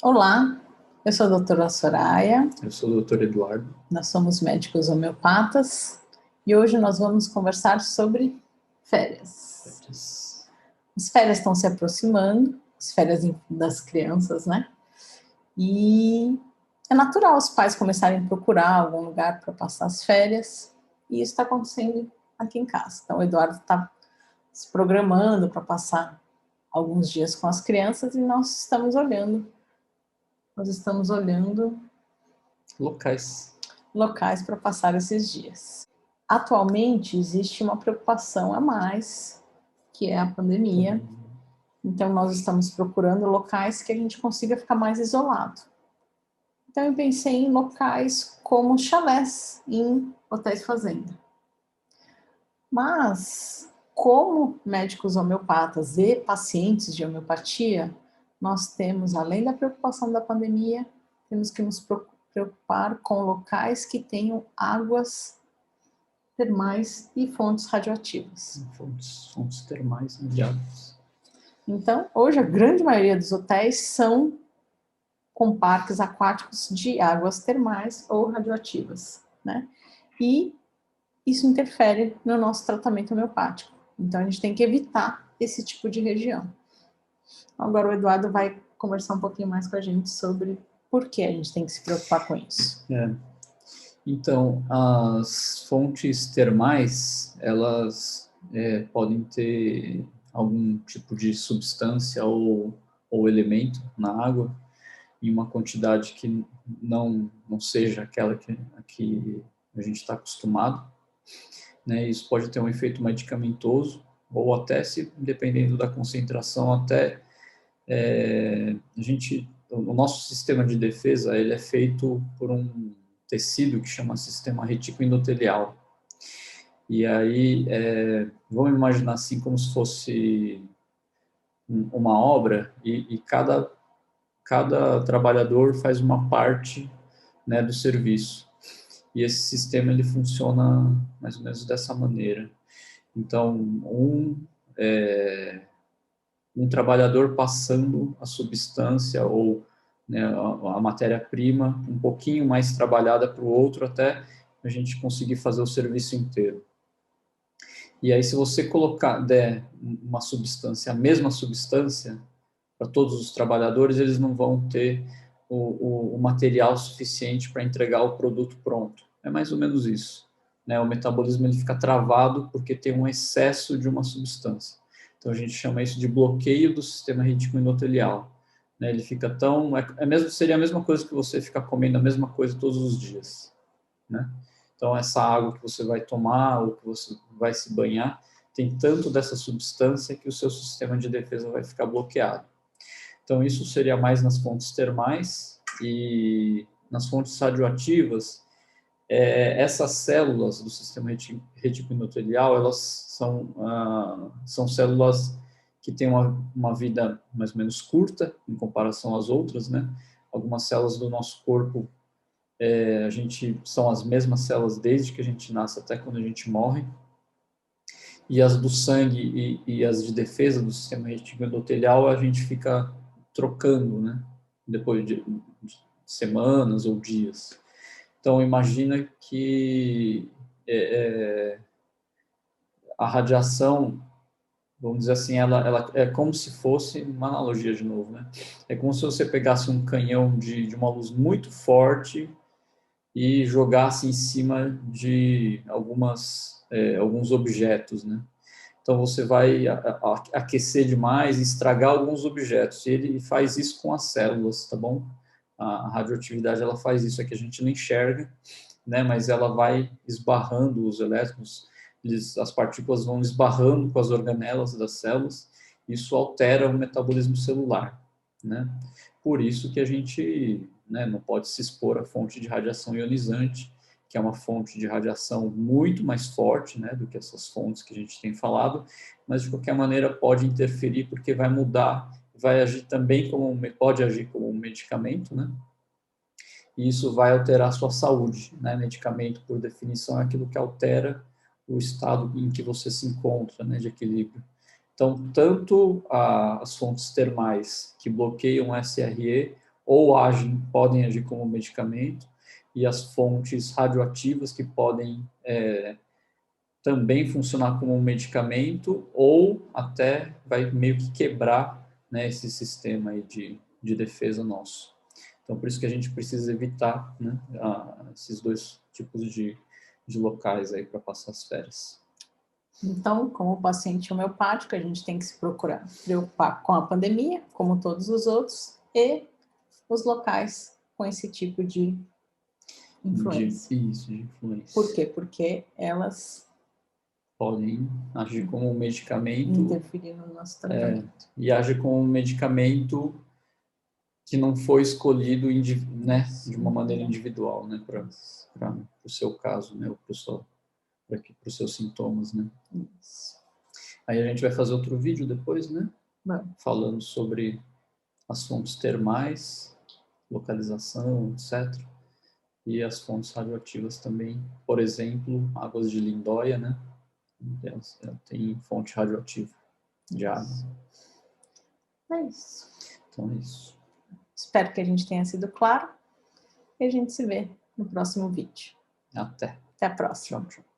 Olá, eu sou a doutora Soraya, Eu sou o Dr. Eduardo. nós somos médicos homeopatas e hoje nós vamos conversar sobre férias. As férias estão se aproximando, as férias das crianças, né? E é natural os pais começarem a procurar algum lugar para passar as férias e isso está acontecendo aqui em casa. Então, o Eduardo está se programando para passar alguns dias com as crianças e nós estamos olhando Locais. locais para passar esses dias. Atualmente existe uma preocupação a mais, que é a pandemia. Então nós estamos procurando locais que a gente consiga ficar mais isolado. Então eu pensei em locais como chalés em hotéis fazenda. Mas como médicos homeopatas e pacientes de homeopatia, nós temos, além da preocupação da pandemia, temos que nos preocupar com locais que tenham águas termais e fontes radioativas. Fontes termais imediatas. Então, hoje a grande maioria dos hotéis são com parques aquáticos de águas termais ou radioativas, né? E isso interfere no nosso tratamento homeopático. Então, a gente tem que evitar esse tipo de região. Agora, o Eduardo vai conversar um pouquinho mais com a gente sobre por que a gente tem que se preocupar com isso. Então, as fontes termais, elas podem ter algum tipo de substância ou elemento na água em uma quantidade que não seja aquela que a gente está acostumado, né? Isso pode ter um efeito medicamentoso ou até, se dependendo da concentração, até o nosso sistema de defesa ele é feito por um tecido que chama sistema reticuloendotelial. E aí, vamos imaginar assim como se fosse uma obra e cada trabalhador faz uma parte, né, do serviço. E esse sistema ele funciona mais ou menos dessa maneira. Então, um trabalhador passando a substância ou, né, a matéria-prima um pouquinho mais trabalhada para o outro até a gente conseguir fazer o serviço inteiro. E aí, se você der uma substância, a mesma substância, para todos os trabalhadores, eles não vão ter o material suficiente para entregar o produto pronto. É mais ou menos isso. Né? O metabolismo ele fica travado porque tem um excesso de uma substância. Então a gente chama isso de bloqueio do sistema reticuloendotelial. Né? Ele fica tão... seria a mesma coisa que você ficar comendo a mesma coisa todos os dias. Né? Então essa água que você vai tomar ou que você vai se banhar tem tanto dessa substância que o seu sistema de defesa vai ficar bloqueado. Então, isso seria mais nas fontes termais e nas fontes radioativas. Essas células do sistema reticuloendotelial, elas são células que têm uma vida mais ou menos curta em comparação às outras, né? Algumas células do nosso corpo, são as mesmas células desde que a gente nasce até quando a gente morre. E as do sangue e as de defesa do sistema reticuloendotelial a gente fica trocando, né? Depois de semanas ou dias. Então, imagina que a radiação, vamos dizer assim, ela é como se fosse, uma analogia de novo, né? É como se você pegasse um canhão de uma luz muito forte e jogasse em cima de alguns objetos, né? Então você vai aquecer demais e estragar alguns objetos. E ele faz isso com as células, tá bom? A radioatividade ela faz isso, é que a gente não enxerga, né? Mas ela vai esbarrando os elétrons, as partículas vão esbarrando com as organelas das células. Isso altera o metabolismo celular, né? Por isso que a gente, né, não pode se expor à fonte de radiação ionizante, que é uma fonte de radiação muito mais forte, né, do que essas fontes que a gente tem falado, mas de qualquer maneira pode interferir porque vai mudar, vai agir também pode agir como um medicamento, né? E isso vai alterar a sua saúde, né? Medicamento, por definição, é aquilo que altera o estado em que você se encontra, né, de equilíbrio. Então, tanto as fontes termais que bloqueiam o SRE, ou podem agir como medicamento, e as fontes radioativas que podem também funcionar como um medicamento, ou até vai meio que quebrar, né, esse sistema aí de defesa nosso. Então, por isso que a gente precisa evitar, né, esses dois tipos de locais aí para passar as férias. Então, como paciente homeopático, a gente tem que se preocupar com a pandemia, como todos os outros, e os locais com esse tipo de influência. Isso, de influência. Por quê? Porque elas podem agir como um medicamento. Interferir no nosso tratamento. E agir como um medicamento que não foi escolhido, né, de uma maneira individual, né, para o seu caso, né, ou para os seus sintomas, né. Isso. Aí a gente vai fazer outro vídeo depois, né, falando sobre as fontes termais, localização, etc. E as fontes radioativas também, por exemplo, águas de Lindóia, né, ela tem fonte radioativa de água. É isso. Então é isso. Espero que a gente tenha sido claro e a gente se vê no próximo vídeo. Até. Até a próxima. Tchau, tchau.